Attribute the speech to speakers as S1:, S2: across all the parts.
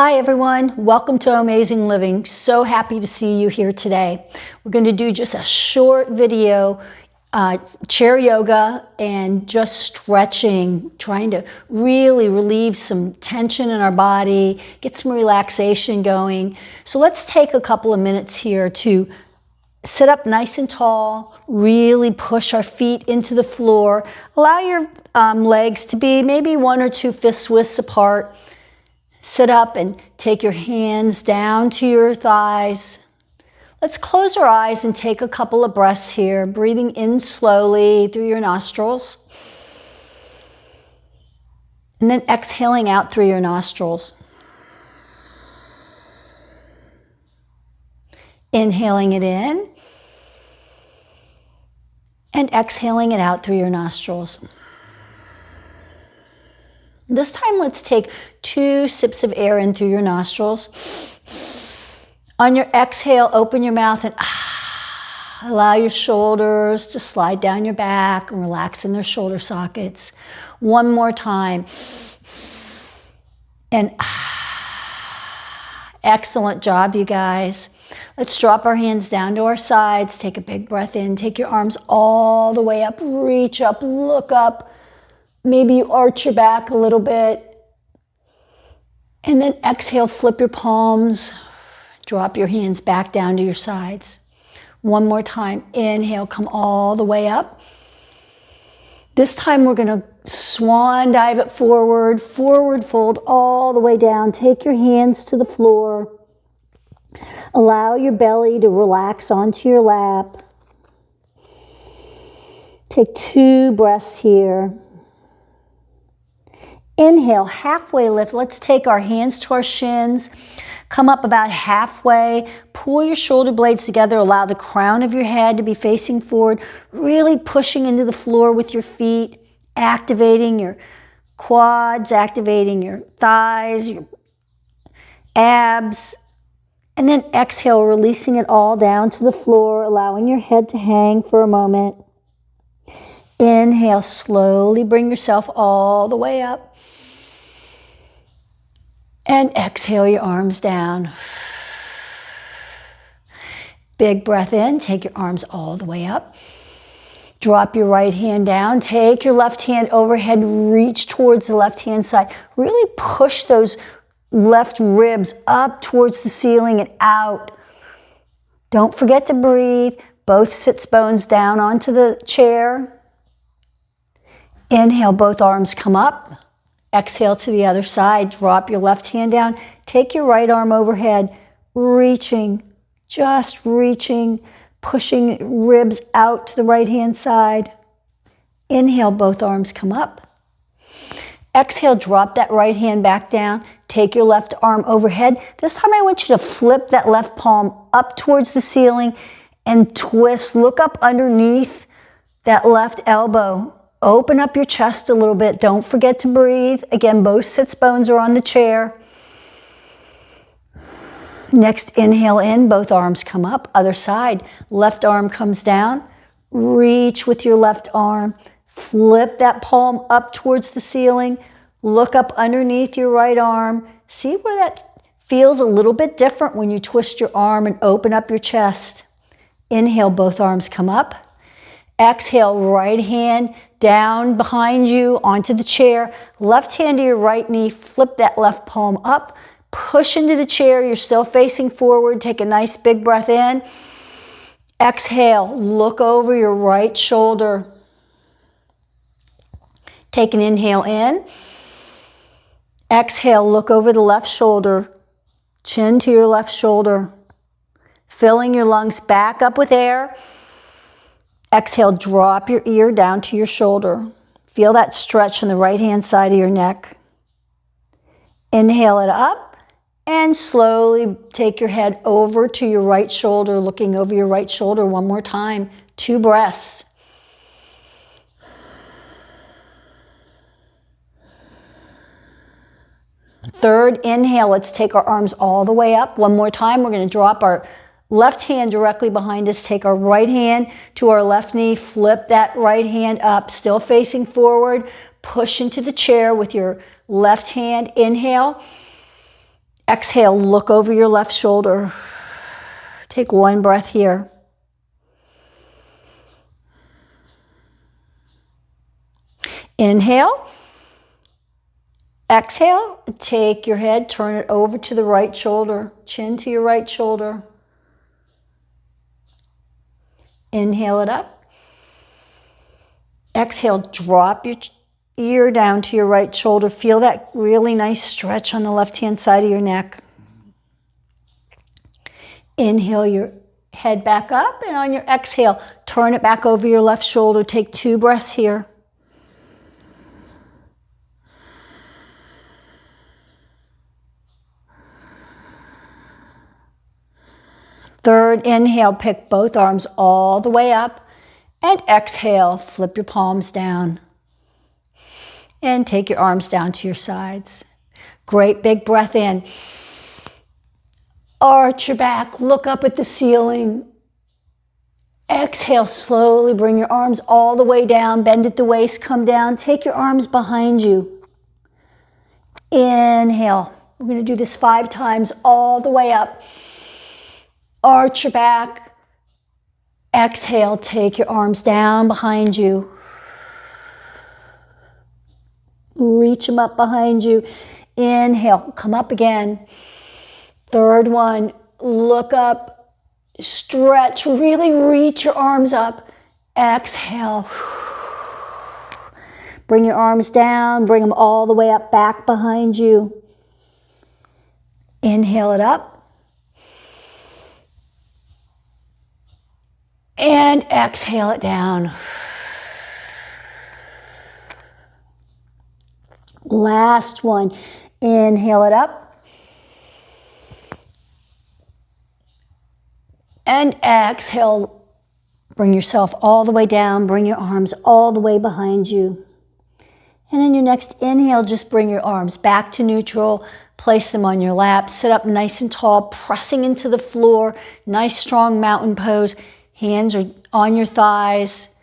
S1: Hi everyone, welcome to OhmAzing Living. So happy to see you here today. We're going to do just a short video, chair yoga and just stretching, trying to really relieve some tension in our body, get some relaxation going. So let's take a couple of minutes here to sit up nice and tall, really push our feet into the floor. Allow your legs to be maybe 1 or 2 fist widths apart. Sit up and take your hands down to your thighs. Let's close our eyes and take a couple of breaths here, breathing in slowly through your nostrils. And then exhaling out through your nostrils. Inhaling it in. And exhaling it out through your nostrils. This time, let's take 2 sips of air in through your nostrils. On your exhale, open your mouth and allow your shoulders to slide down your back and relax in their shoulder sockets. One more time. And excellent job, you guys. Let's drop our hands down to our sides. Take a big breath in. Take your arms all the way up. Reach up, look up. Maybe you arch your back a little bit. And then exhale, flip your palms. Drop your hands back down to your sides. One more time. Inhale, come all the way up. This time we're going to swan dive it forward, forward fold all the way down. Take your hands to the floor. Allow your belly to relax onto your lap. Take 2 breaths here. Inhale, halfway lift. Let's take our hands to our shins. Come up about halfway. Pull your shoulder blades together. Allow the crown of your head to be facing forward. Really pushing into the floor with your feet. Activating your quads, activating your thighs, your abs. And then exhale, releasing it all down to the floor, allowing your head to hang for a moment. Inhale, slowly bring yourself all the way up. And exhale your arms down. Big breath in, take your arms all the way up. Drop your right hand down, take your left hand overhead, reach towards the left hand side. Really push those left ribs up towards the ceiling and out. Don't forget to breathe. Both sits bones down onto the chair. Inhale, both arms come up. Exhale to the other side. Drop your left hand down. Take your right arm overhead, reaching, just reaching, pushing ribs out to the right hand side. Inhale, both arms come up. Exhale, drop that right hand back down. Take your left arm overhead. This time I want you to flip that left palm up towards the ceiling and twist. Look up underneath that left elbow. Open up your chest a little bit. Don't forget to breathe. Again, both sits bones are on the chair. Next, inhale in. Both arms come up. Other side. Left arm comes down. Reach with your left arm. Flip that palm up towards the ceiling. Look up underneath your right arm. See where that feels a little bit different when you twist your arm and open up your chest. Inhale, both arms come up. Exhale, right hand down behind you onto the chair. Left hand to your right knee. Flip that left palm up. Push into the chair. You're still facing forward. Take a nice big breath in. Exhale, look over your right shoulder. Take an inhale in. Exhale, look over the left shoulder. Chin to your left shoulder. Filling your lungs back up with air. Exhale, drop your ear down to your shoulder. Feel that stretch on the right-hand side of your neck. Inhale it up and slowly take your head over to your right shoulder, looking over your right shoulder one more time. 2 breaths. Third inhale, let's take our arms all the way up. One more time, we're going to drop our left hand directly behind us. Take our right hand to our left knee. Flip that right hand up, still facing forward. Push into the chair with your left hand. Inhale. Exhale, look over your left shoulder. Take one breath here. Inhale. Exhale, take your head, turn it over to the right shoulder, chin to your right shoulder. Inhale it up. Exhale, drop your ear down to your right shoulder. Feel that really nice stretch on the left-hand side of your neck. Inhale your head back up, and on your exhale, turn it back over your left shoulder. Take 2 breaths here. Third, inhale, pick both arms all the way up, and exhale, flip your palms down. And take your arms down to your sides. Great big breath in. Arch your back, look up at the ceiling. Exhale, slowly bring your arms all the way down, bend at the waist, come down. Take your arms behind you. Inhale. We're going to do this 5 times all the way up. Arch your back. Exhale, take your arms down behind you. Reach them up behind you. Inhale, come up again. Third one, look up, stretch, really reach your arms up. Exhale. Bring your arms down, bring them all the way up, back behind you. Inhale it up. And exhale it down. Last one. Inhale it up. And exhale. Bring yourself all the way down. Bring your arms all the way behind you. And on your next inhale, just bring your arms back to neutral. Place them on your lap. Sit up nice and tall, pressing into the floor. Nice strong mountain pose. Hands are on your thighs,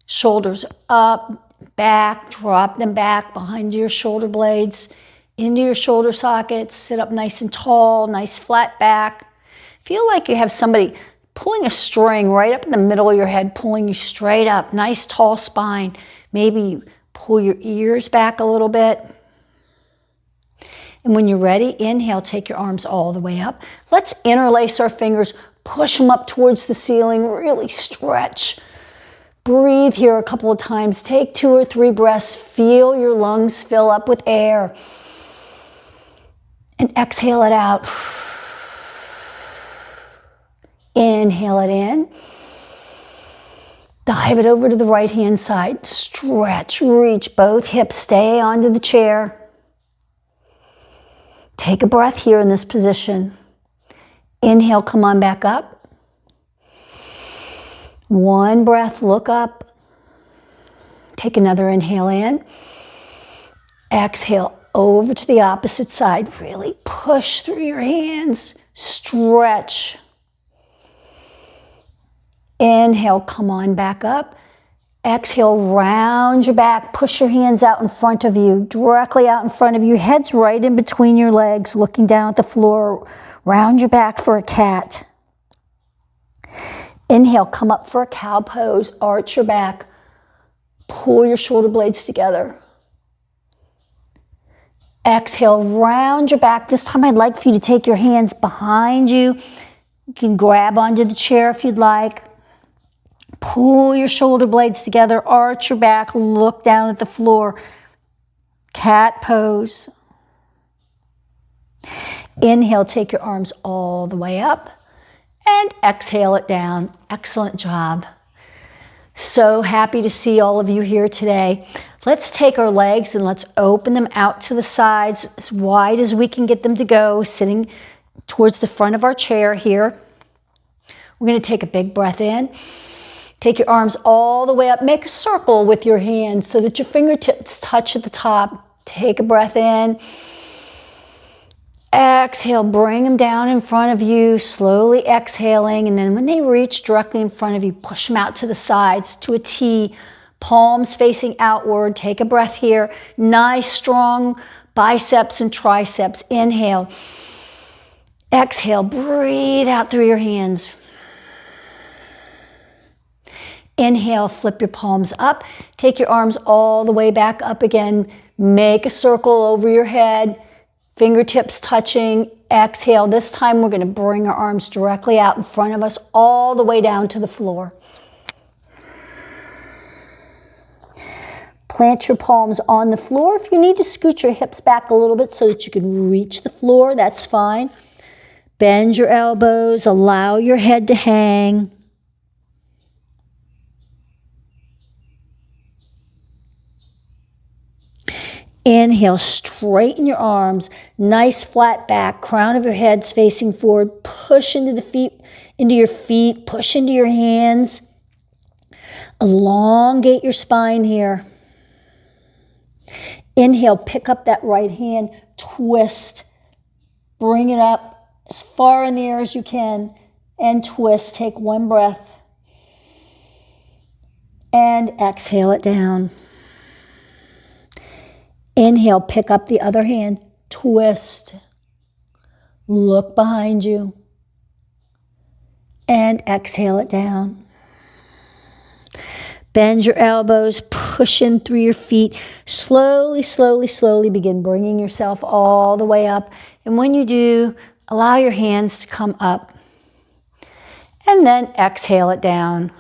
S1: shoulders up, back, drop them back behind your shoulder blades, into your shoulder sockets. Sit up nice and tall, nice flat back. Feel like you have somebody pulling a string right up in the middle of your head, pulling you straight up. Nice tall spine. Maybe pull your ears back a little bit. And when you're ready, inhale, take your arms all the way up. Let's interlace our fingers. Push them up towards the ceiling, really stretch. Breathe here a couple of times. Take 2 or 3 breaths. Feel your lungs fill up with air. And exhale it out. Inhale it in. Dive it over to the right-hand side. Stretch, reach both hips. Stay onto the chair. Take a breath here in this position. Inhale, come on back up. 1 breath, look up. Take another inhale in. Exhale, over to the opposite side. Really push through your hands. Stretch. Inhale, come on back up. Exhale, round your back. Push your hands out in front of you, directly out in front of you. Head's right in between your legs, looking down at the floor. Round your back for a cat. Inhale, come up for a cow pose. Arch your back. Pull your shoulder blades together. Exhale, round your back. This time I'd like for you to take your hands behind you. You can grab onto the chair if you'd like. Pull your shoulder blades together. Arch your back. Look down at the floor. Cat pose. Inhale, take your arms all the way up, and exhale it down. Excellent job. So happy to see all of you here today. Let's take our legs and let's open them out to the sides as wide as we can get them to go, sitting towards the front of our chair here. We're going to take a big breath in. Take your arms all the way up. Make a circle with your hands so that your fingertips touch at the top. Take a breath in. Exhale, bring them down in front of you, slowly exhaling, and then when they reach directly in front of you, push them out to the sides to a T, palms facing outward. Take a breath here. Nice, strong biceps and triceps. Inhale. Exhale, breathe out through your hands. Inhale, flip your palms up. Take your arms all the way back up again. Make a circle over your head. Fingertips touching. Exhale. This time we're going to bring our arms directly out in front of us, all the way down to the floor. Plant your palms on the floor. If you need to scoot your hips back a little bit so that you can reach the floor, that's fine. Bend your elbows. Allow your head to hang. Inhale, straighten your arms, nice flat back, crown of your head's facing forward. Push into your feet, push into your hands. Elongate your spine here. Inhale, pick up that right hand, twist. Bring it up as far in the air as you can and twist. Take one breath and exhale it down. Inhale, pick up the other hand, twist, look behind you, and exhale it down. Bend your elbows, push in through your feet. Slowly, slowly, slowly begin bringing yourself all the way up. And when you do, allow your hands to come up. And then exhale it down.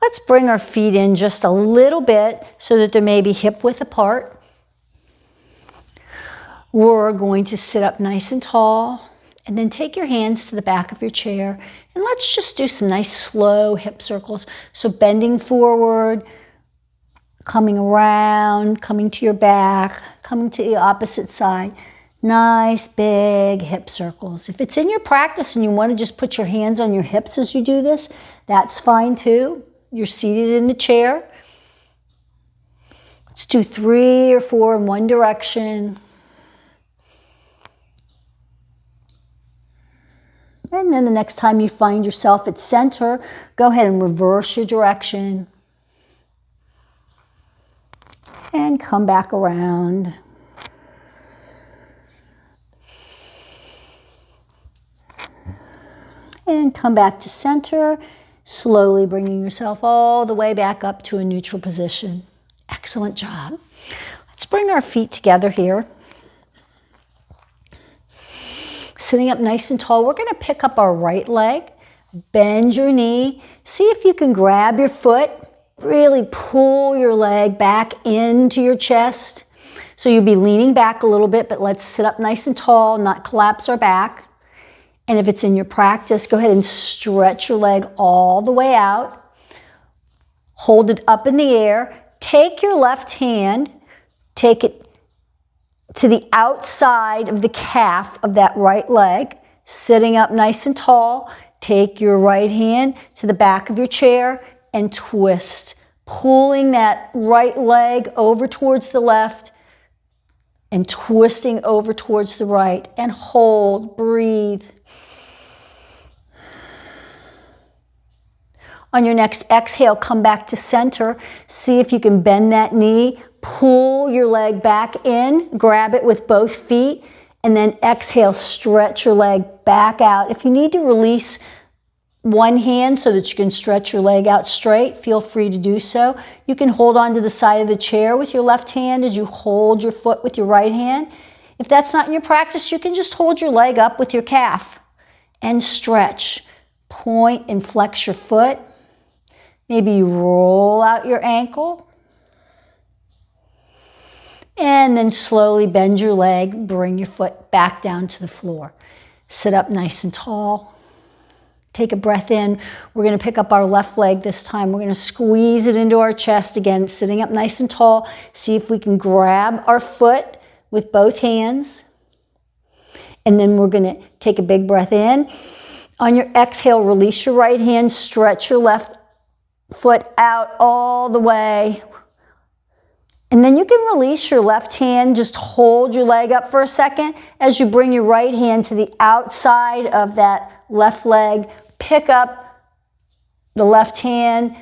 S1: Let's bring our feet in just a little bit so that they're maybe hip width apart. We're going to sit up nice and tall and then take your hands to the back of your chair and let's just do some nice slow hip circles. So bending forward, coming around, coming to your back, coming to the opposite side. Nice big hip circles. If it's in your practice and you want to just put your hands on your hips as you do this, that's fine too. You're seated in the chair. Let's do 3 or 4 in one direction. And then the next time you find yourself at center, go ahead and reverse your direction. And come back around. And come back to center. Slowly bringing yourself all the way back up to a neutral position. Excellent job. Let's bring our feet together here. Sitting up nice and tall, we're going to pick up our right leg. Bend your knee. See if you can grab your foot. Really pull your leg back into your chest. So you'll be leaning back a little bit, but let's sit up nice and tall, not collapse our back. And if it's in your practice, go ahead and stretch your leg all the way out. Hold it up in the air. Take your left hand, take it to the outside of the calf of that right leg. Sitting up nice and tall, take your right hand to the back of your chair and twist. Pulling that right leg over towards the left and twisting over towards the right. And hold, breathe. On your next exhale, come back to center. See if you can bend that knee. Pull your leg back in. Grab it with both feet. And then exhale, stretch your leg back out. If you need to release one hand so that you can stretch your leg out straight, feel free to do so. You can hold on to the side of the chair with your left hand as you hold your foot with your right hand. If that's not in your practice, you can just hold your leg up with your calf and stretch. Point and flex your foot. Maybe you roll out your ankle. And then slowly bend your leg, bring your foot back down to the floor. Sit up nice and tall. Take a breath in. We're going to pick up our left leg this time. We're going to squeeze it into our chest again, sitting up nice and tall. See if we can grab our foot with both hands. And then we're going to take a big breath in. On your exhale, release your right hand, stretch your left foot out all the way. And then you can release your left hand, just hold your leg up for a second as you bring your right hand to the outside of that left leg. Pick up the left hand,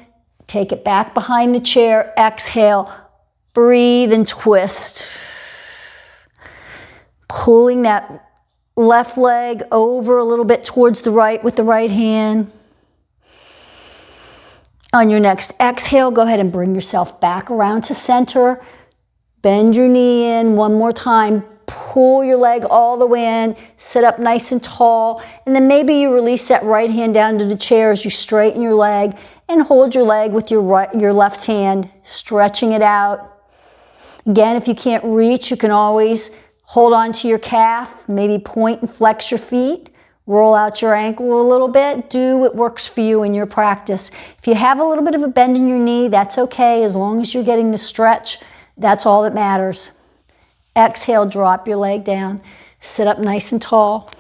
S1: take it back behind the chair, exhale, Breathe and twist. Pulling that left leg over a little bit towards the right with the right hand. On your next exhale, go ahead and bring yourself back around to center. Bend your knee in one more time. Pull your leg all the way in. Sit up nice and tall. And then maybe you release that right hand down to the chair as you straighten your leg and hold your leg with your left hand, stretching it out. Again, if you can't reach, you can always hold on to your calf, maybe point and flex your feet. Roll out your ankle a little bit. Do what works for you in your practice. If you have a little bit of a bend in your knee, that's okay. As long as you're getting the stretch, that's all that matters. Exhale, drop your leg down. Sit up nice and tall.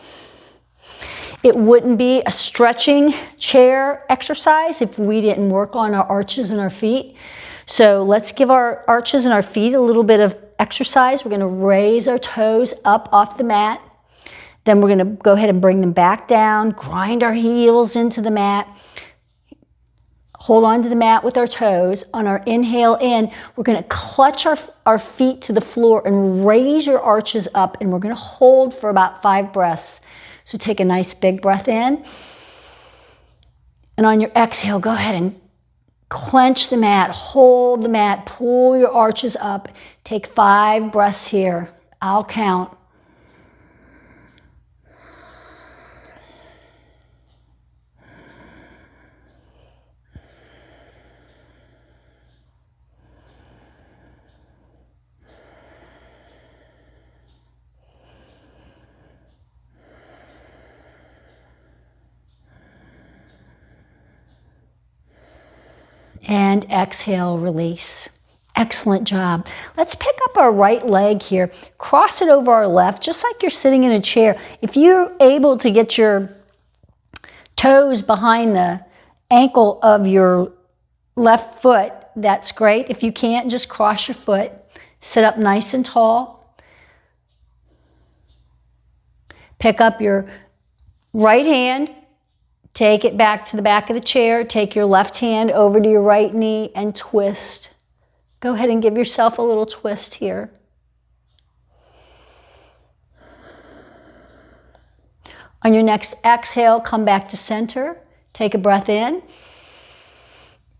S1: It wouldn't be a stretching chair exercise if we didn't work on our arches and our feet. So let's give our arches and our feet a little bit of exercise. We're going to raise our toes up off the mat. Then we're going to go ahead and bring them back down, grind our heels into the mat. Hold on to the mat with our toes. On our inhale in, we're going to clutch our feet to the floor and raise your arches up, and we're going to hold for about 5 breaths. So take a nice big breath in. And on your exhale, go ahead and clench the mat, hold the mat, pull your arches up. Take 5 breaths here. I'll count. And exhale, release. Excellent job. Let's pick up our right leg here. Cross it over our left, just like you're sitting in a chair. If you're able to get your toes behind the ankle of your left foot, that's great. If you can't, just cross your foot. Sit up nice and tall. Pick up your right hand. Take it back to the back of the chair. Take your left hand over to your right knee and twist. Go ahead and give yourself a little twist here. On your next exhale, come back to center. Take a breath in.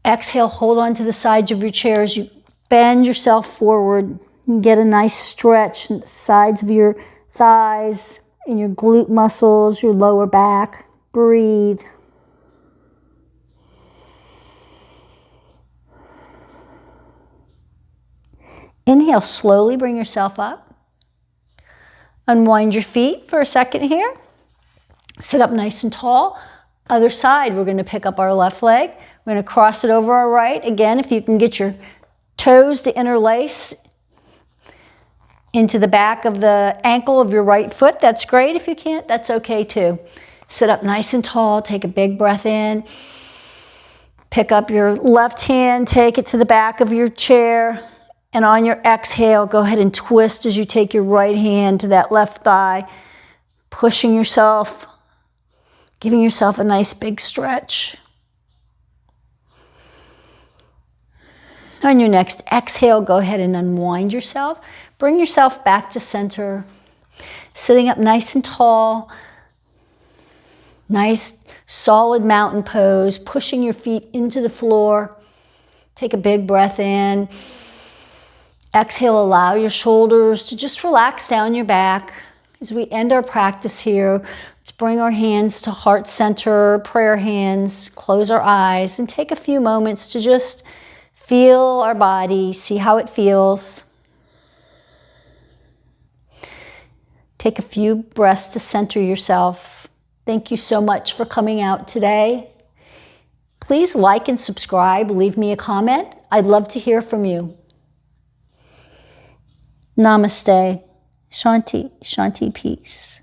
S1: Exhale, hold on to the sides of your chair as you bend yourself forward and get a nice stretch in the sides of your thighs and your glute muscles, your lower back. Breathe. Inhale, slowly bring yourself up. Unwind your feet for a second here. Sit up nice and tall. Other side, we're going to pick up our left leg. We're going to cross it over our right. Again, if you can get your toes to interlace into the back of the ankle of your right foot, that's great. If you can't, that's okay too. Sit up nice and tall. Take a big breath in. Pick up your left hand. Take it to the back of your chair. And on your exhale, go ahead and twist as you take your right hand to that left thigh, pushing yourself, giving yourself a nice big stretch. On your next exhale, go ahead and unwind yourself. Bring yourself back to center, sitting up nice and tall. Nice, solid mountain pose, pushing your feet into the floor. Take a big breath in. Exhale, allow your shoulders to just relax down your back. As we end our practice here, let's bring our hands to heart center, prayer hands, close our eyes, and take a few moments to just feel our body, see how it feels. Take a few breaths to center yourself. Thank you so much for coming out today. Please like and subscribe, leave me a comment. I'd love to hear from you. Namaste. Shanti, Shanti, peace.